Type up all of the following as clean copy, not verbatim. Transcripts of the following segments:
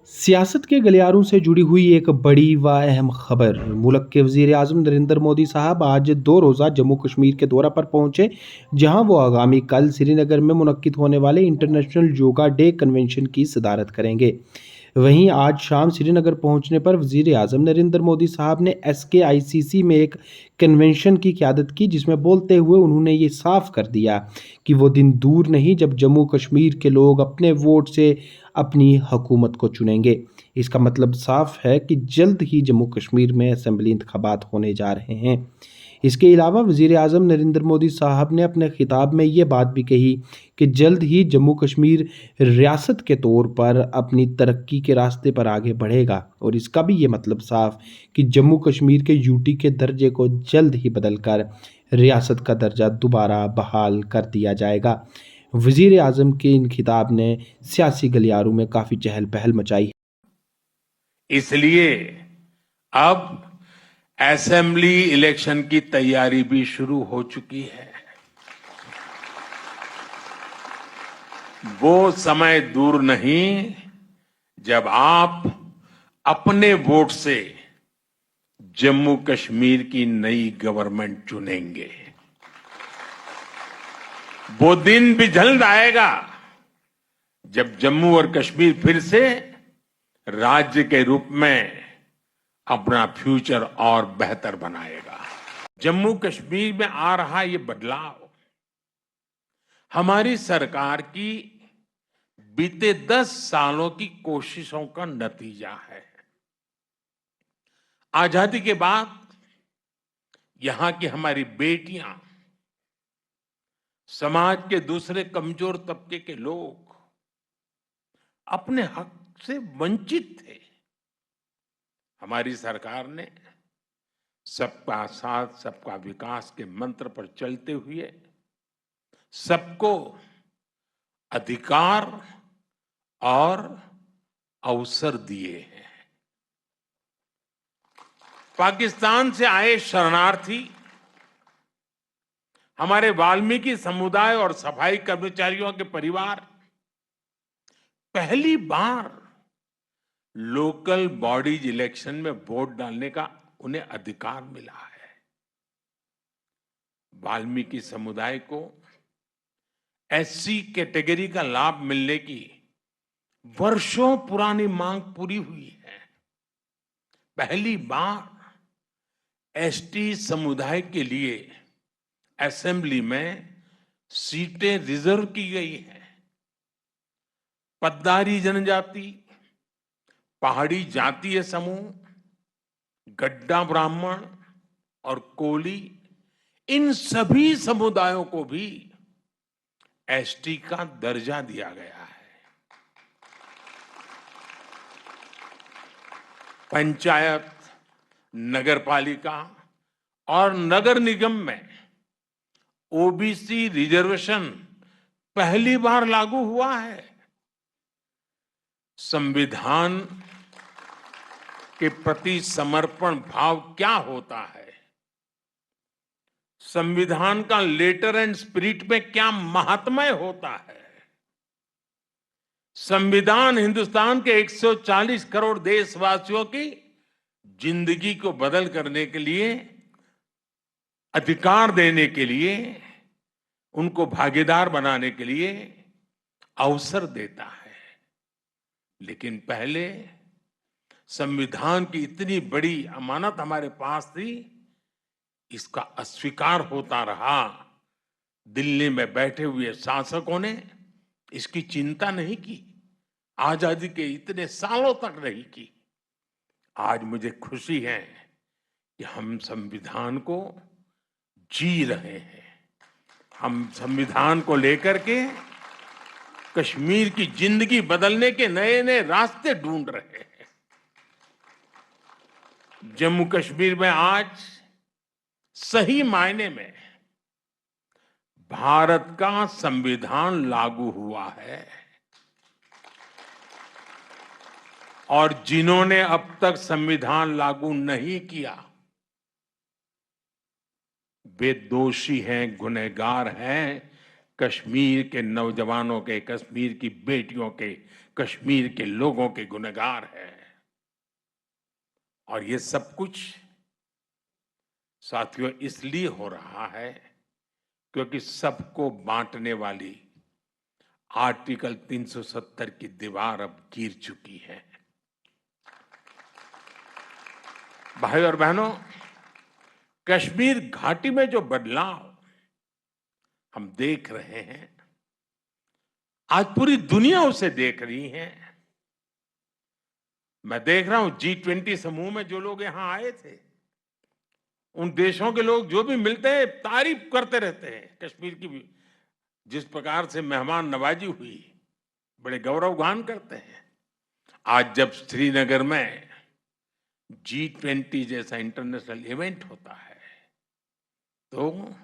सियासत के गलियारों से जुड़ी हुई एक बड़ी व अहम खबर। मुल्क के वज़ीर-ए-आज़म नरेंद्र मोदी साहब आज 2 रोज़ा जम्मू कश्मीर के दौरा पर पहुंचे, जहां वो आगामी कल श्रीनगर में मुनक्किद होने वाले इंटरनेशनल योगा डे कन्वेंशन की सदारत करेंगे। वहीं आज शाम श्रीनगर पहुंचने पर वज़ीर-ए-आज़म नरेंद्र मोदी साहब ने एसकेआईसीसी में एक कन्वेंशन की क़यादत की, जिसमें बोलते हुए उन्होंने ये साफ कर दिया कि वो दिन दूर नहीं जब जम्मू कश्मीर के लोग अपने वोट से अपनी हुकूमत को चुनेंगे। इसका मतलब साफ है कि जल्द ही जम्मू कश्मीर में असेंबली इंतखाबात होने जा रहे हैं। इसके अलावा वज़ीर-ए-आज़म नरेंद्र मोदी साहब ने अपने खिताब में ये बात भी कही कि जल्द ही जम्मू कश्मीर रियासत के तौर पर अपनी तरक्की के रास्ते पर आगे बढ़ेगा, और इसका भी ये मतलब साफ कि जम्मू कश्मीर के यूटी के दर्जे को जल्द ही बदलकर रियासत का दर्जा दोबारा बहाल कर दिया जाएगा। वज़ीर-ए-आज़म के इन खिताब ने सियासी गलियारों में काफ़ी चहल-पहल मचाई। इसलिए अब असेंबली इलेक्शन की तैयारी भी शुरू हो चुकी है। वो समय दूर नहीं जब आप अपने वोट से जम्मू कश्मीर की नई गवर्नमेंट चुनेंगे। वो दिन भी जल्द आएगा जब जम्मू और कश्मीर फिर से राज्य के रूप में अपना फ्यूचर और बेहतर बनाएगा। जम्मू कश्मीर में आ रहा ये बदलाव हमारी सरकार की बीते 10 सालों की कोशिशों का नतीजा है। आजादी के बाद यहां की हमारी बेटियां, समाज के दूसरे कमजोर तबके के लोग अपने हक से वंचित थे। हमारी सरकार ने सबका साथ सबका विकास के मंत्र पर चलते हुए सबको अधिकार और अवसर दिए हैं। पाकिस्तान से आए शरणार्थी, हमारे वाल्मीकि समुदाय और सफाई कर्मचारियों के परिवार पहली बार लोकल बॉडीज इलेक्शन में वोट डालने का उन्हें अधिकार मिला है। वाल्मीकि समुदाय को एससी कैटेगरी का लाभ मिलने की वर्षों पुरानी मांग पूरी हुई है। पहली बार एसटी समुदाय के लिए असेंबली में सीटें रिजर्व की गई हैं। पद्दारी जनजाति, पहाड़ी जातीय समूह, गड्ढा ब्राह्मण और कोली, इन सभी समुदायों को भी एसटी का दर्जा दिया गया है। पंचायत, नगरपालिका और नगर निगम में ओबीसी रिजर्वेशन पहली बार लागू हुआ है। संविधान के प्रति समर्पण भाव क्या होता है, संविधान का लेटर एंड स्पिरिट में क्या महात्म्य होता है। संविधान हिंदुस्तान के 140 करोड़ देशवासियों की जिंदगी को बदल करने के लिए, अधिकार देने के लिए, उनको भागीदार बनाने के लिए अवसर देता है। लेकिन पहले संविधान की इतनी बड़ी अमानत हमारे पास थी, इसका अस्वीकार होता रहा। दिल्ली में बैठे हुए शासकों ने इसकी चिंता नहीं की, आजादी के इतने सालों तक नहीं की। आज मुझे खुशी है कि हम संविधान को जी रहे हैं। हम संविधान को लेकर के कश्मीर की जिंदगी बदलने के नए नए रास्ते ढूंढ रहे हैं। जम्मू कश्मीर में आज सही मायने में भारत का संविधान लागू हुआ है, और जिन्होंने अब तक संविधान लागू नहीं किया वे दोषी हैं, गुनहगार हैं, कश्मीर के नौजवानों के, कश्मीर की बेटियों के, कश्मीर के लोगों के गुनहगार हैं। और ये सब कुछ साथियों इसलिए हो रहा है क्योंकि सबको बांटने वाली आर्टिकल 370 की दीवार अब गिर चुकी है। भाई और बहनों, कश्मीर घाटी में जो बदलाव हम देख रहे हैं, आज पूरी दुनिया उसे देख रही है। मैं देख रहा हूं G20 समूह में जो लोग यहां आए थे, उन देशों के लोग जो भी मिलते हैं तारीफ करते रहते हैं कश्मीर की भी। जिस प्रकार से मेहमान नवाजी हुई, बड़े गौरवगान करते हैं। आज जब श्रीनगर में G20 जैसा इंटरनेशनल इवेंट होता है तो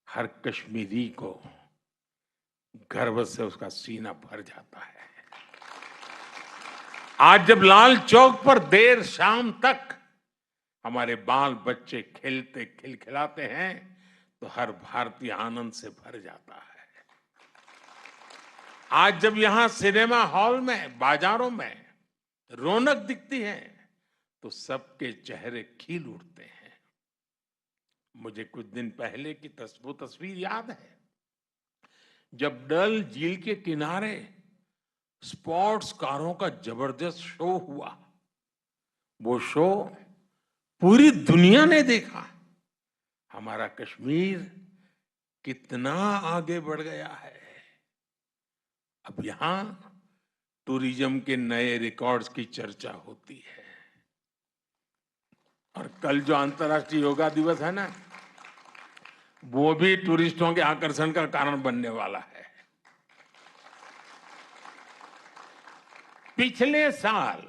हर कश्मीरी को गर्व से उसका सीना भर जाता है। आज जब लाल चौक पर देर शाम तक हमारे बाल बच्चे खेलते खिलखिलाते हैं तो हर भारतीय आनंद से भर जाता है। आज जब यहां सिनेमा हॉल में, बाजारों में रौनक दिखती है तो सबके चेहरे खिल उठते हैं। मुझे कुछ दिन पहले की वो तस्वीर याद है जब डल झील के किनारे स्पोर्ट्स कारों का जबरदस्त शो हुआ। वो शो पूरी दुनिया ने देखा। हमारा कश्मीर कितना आगे बढ़ गया है। अब यहां टूरिज्म के नए रिकॉर्ड्स की चर्चा होती है। और कल जो अंतर्राष्ट्रीय योगा दिवस है ना, वो भी टूरिस्टों के आकर्षण का कारण बनने वाला है। पिछले साल,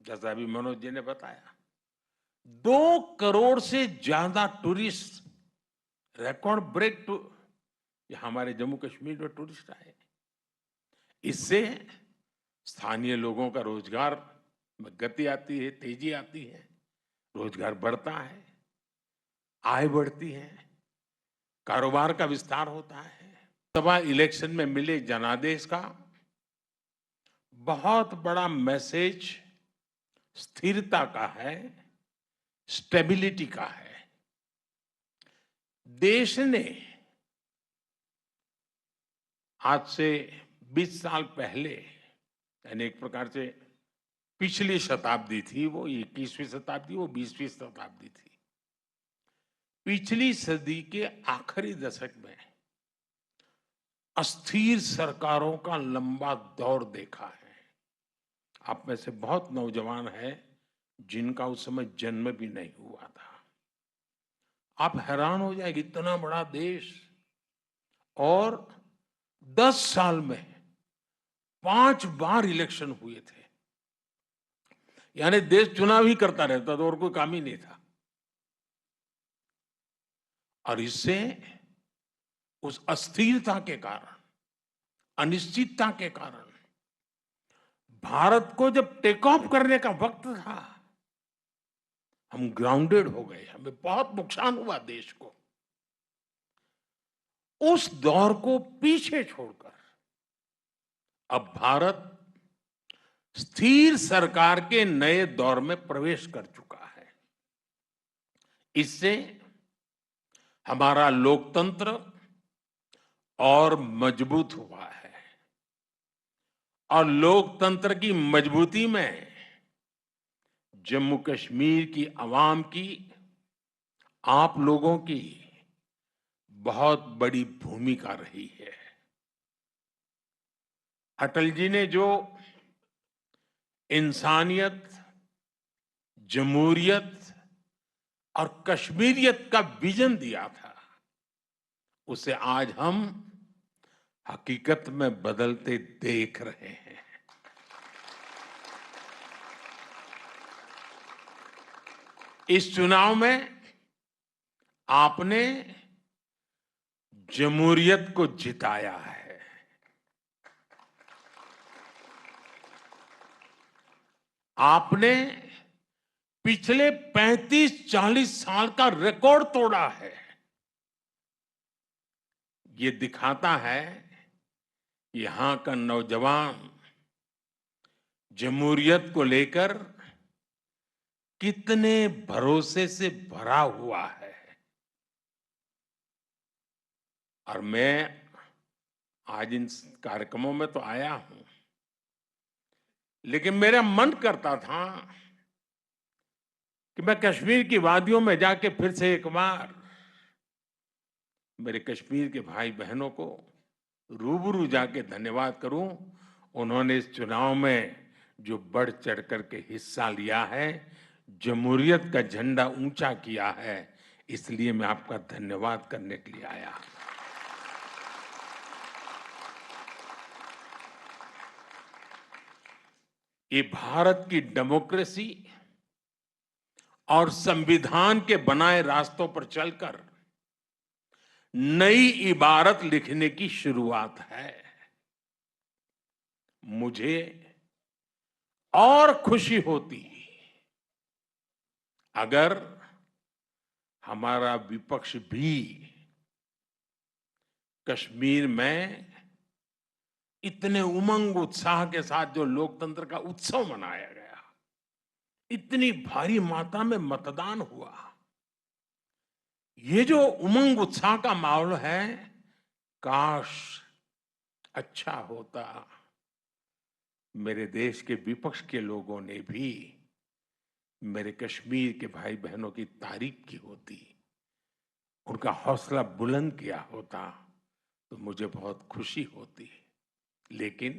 जैसा अभी मनोज जी ने बताया, 2 करोड़ से ज्यादा टूरिस्ट, रिकॉर्ड ब्रेक हमारे जम्मू कश्मीर में टूरिस्ट आए। इससे स्थानीय लोगों का रोजगार में गति आती है, तेजी आती है, रोजगार बढ़ता है, आय बढ़ती है, कारोबार का विस्तार होता है। सभा इलेक्शन में मिले जनादेश का बहुत बड़ा मैसेज स्थिरता का है, स्टेबिलिटी का है। देश ने आज से 20 साल पहले, यानी एक प्रकार से पिछली शताब्दी थी, वो 21वीं शताब्दी, वो 20वीं शताब्दी थी। पिछली सदी के आखिरी दशक में अस्थिर सरकारों का लंबा दौर देखा है। आप में से बहुत नौजवान हैं जिनका उस समय जन्म भी नहीं हुआ था। आप हैरान हो जाएंगे, इतना बड़ा देश और 10 साल में 5 बार इलेक्शन हुए थे। यानी देश चुनाव ही करता रहता था और कोई काम ही नहीं था। और इससे उस अस्थिरता के कारण, अनिश्चितता के कारण भारत को जब टेक ऑफ करने का वक्त था, हम ग्राउंडेड हो गए, हमें बहुत नुकसान हुआ देश को। उस दौर को पीछे छोड़कर अब भारत स्थिर सरकार के नए दौर में प्रवेश कर चुका है। इससे हमारा लोकतंत्र और मजबूत हुआ है। और लोकतंत्र की मजबूती में जम्मू कश्मीर की आवाम की, आप लोगों की बहुत बड़ी भूमिका रही है। अटल जी ने जो इंसानियत, जमहूरियत और कश्मीरियत का विजन दिया था, उसे आज हम हकीकत में बदलते देख रहे हैं। इस चुनाव में आपने जमहूरियत को जिताया है। आपने पिछले 35-40 साल का रिकॉर्ड तोड़ा है। ये दिखाता है कि यहाँ का नौजवान जमहूरियत को लेकर कितने भरोसे से भरा हुआ है। और मैं आज इन कार्यक्रमों में तो आया हूं, लेकिन मेरा मन करता था कि मैं कश्मीर की वादियों में जाके फिर से एक बार मेरे कश्मीर के भाई बहनों को रूबरू जाके धन्यवाद करूं। उन्होंने इस चुनाव में जो बढ़ चढ़ करके हिस्सा लिया है, जमहूरियत का झंडा ऊंचा किया है, इसलिए मैं आपका धन्यवाद करने के लिए आया। ये भारत की डेमोक्रेसी और संविधान के बनाए रास्तों पर चलकर नई इबारत लिखने की शुरुआत है। मुझे और खुशी होती अगर हमारा विपक्ष भी कश्मीर में इतने उमंग उत्साह के साथ जो लोकतंत्र का उत्सव मनाया गया, इतनी भारी मात्रा में मतदान हुआ, ये जो उमंग उत्साह का माहौल है, काश अच्छा होता मेरे देश के विपक्ष के लोगों ने भी मेरे कश्मीर के भाई बहनों की तारीफ की होती, उनका हौसला बुलंद किया होता, तो मुझे बहुत खुशी होती। लेकिन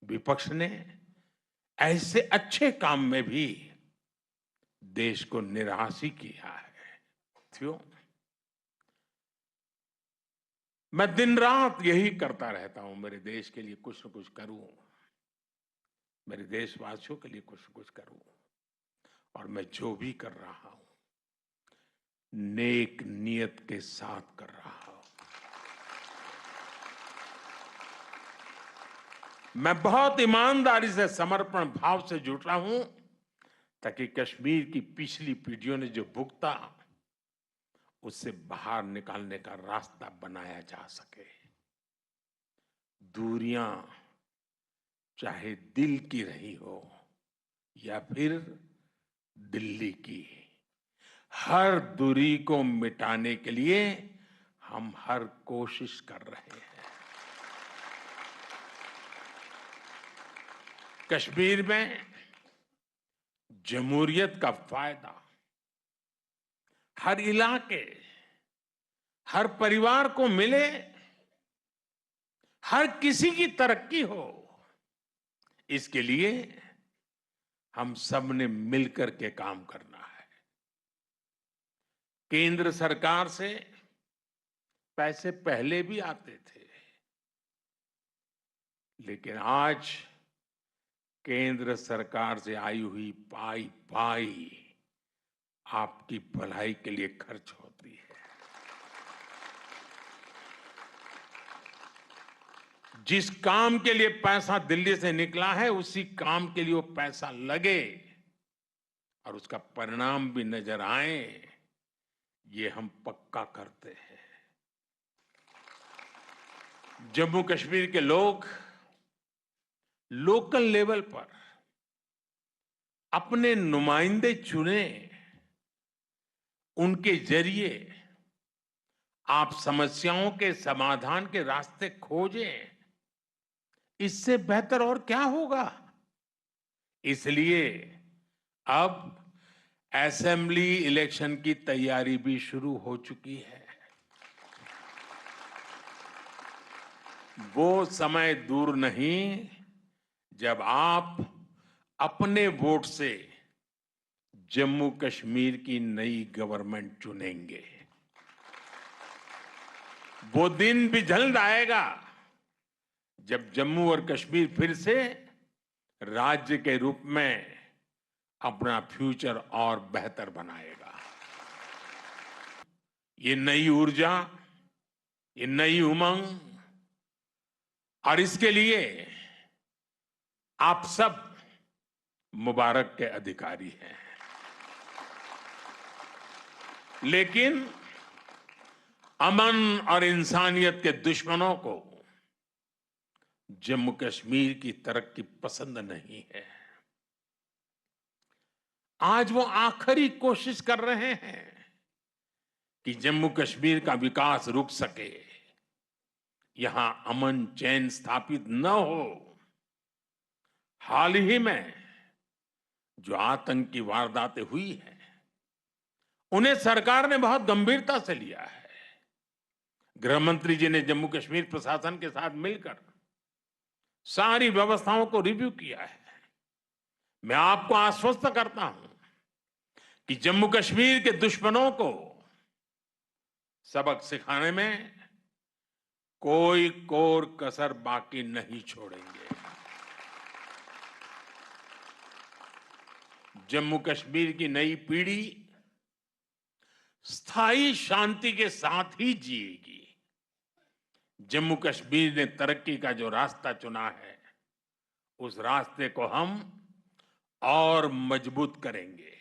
विपक्ष ने ऐसे अच्छे काम में भी देश को निराश ही किया है। क्यों? मैं दिन रात यही करता रहता हूं, मेरे देश के लिए कुछ न कुछ करूं, मेरे देशवासियों के लिए कुछ न कुछ करूं। और मैं जो भी कर रहा हूं, नेक नियत के साथ कर रहा हूं। मैं बहुत ईमानदारी से, समर्पण भाव से जुट रहा हूं, ताकि कश्मीर की पिछली पीढ़ियों ने जो भुगता, उससे बाहर निकालने का रास्ता बनाया जा सके। दूरियां चाहे दिल की रही हो या फिर दिल्ली की, हर दूरी को मिटाने के लिए हम हर कोशिश कर रहे हैं। कश्मीर में जमहूरियत का फायदा हर इलाके, हर परिवार को मिले, हर किसी की तरक्की हो, इसके लिए हम सब ने मिलकर के काम करना है। केंद्र सरकार से पैसे पहले भी आते थे, लेकिन आज केंद्र सरकार से आई हुई पाई पाई आपकी भलाई के लिए खर्च होती है। जिस काम के लिए पैसा दिल्ली से निकला है, उसी काम के लिए वो पैसा लगे और उसका परिणाम भी नजर आए, ये हम पक्का करते हैं। जम्मू कश्मीर के लोग लोकल लेवल पर अपने नुमाइंदे चुने, उनके जरिए आप समस्याओं के समाधान के रास्ते खोजें, इससे बेहतर और क्या होगा। इसलिए अब असेंबली इलेक्शन की तैयारी भी शुरू हो चुकी है। वो समय दूर नहीं जब आप अपने वोट से जम्मू कश्मीर की नई गवर्नमेंट चुनेंगे। वो दिन भी जल्द आएगा जब जम्मू और कश्मीर फिर से राज्य के रूप में अपना फ्यूचर और बेहतर बनाएगा। ये नई ऊर्जा, ये नई उमंग, और इसके लिए आप सब मुबारक के अधिकारी हैं। लेकिन अमन और इंसानियत के दुश्मनों को जम्मू कश्मीर की तरक्की पसंद नहीं है। आज वो आखिरी कोशिश कर रहे हैं कि जम्मू कश्मीर का विकास रुक सके, यहां अमन चैन स्थापित न हो। हाल ही में जो आतंकी वारदातें हुई हैं, उन्हें सरकार ने बहुत गंभीरता से लिया है। गृह मंत्री जी ने जम्मू कश्मीर प्रशासन के साथ मिलकर सारी व्यवस्थाओं को रिव्यू किया है। मैं आपको आश्वस्त करता हूं कि जम्मू कश्मीर के दुश्मनों को सबक सिखाने में कोई कोर कसर बाकी नहीं छोड़ेंगे। जम्मू कश्मीर की नई पीढ़ी स्थायी शांति के साथ ही जिएगी। जम्मू कश्मीर ने तरक्की का जो रास्ता चुना है, उस रास्ते को हम और मजबूत करेंगे।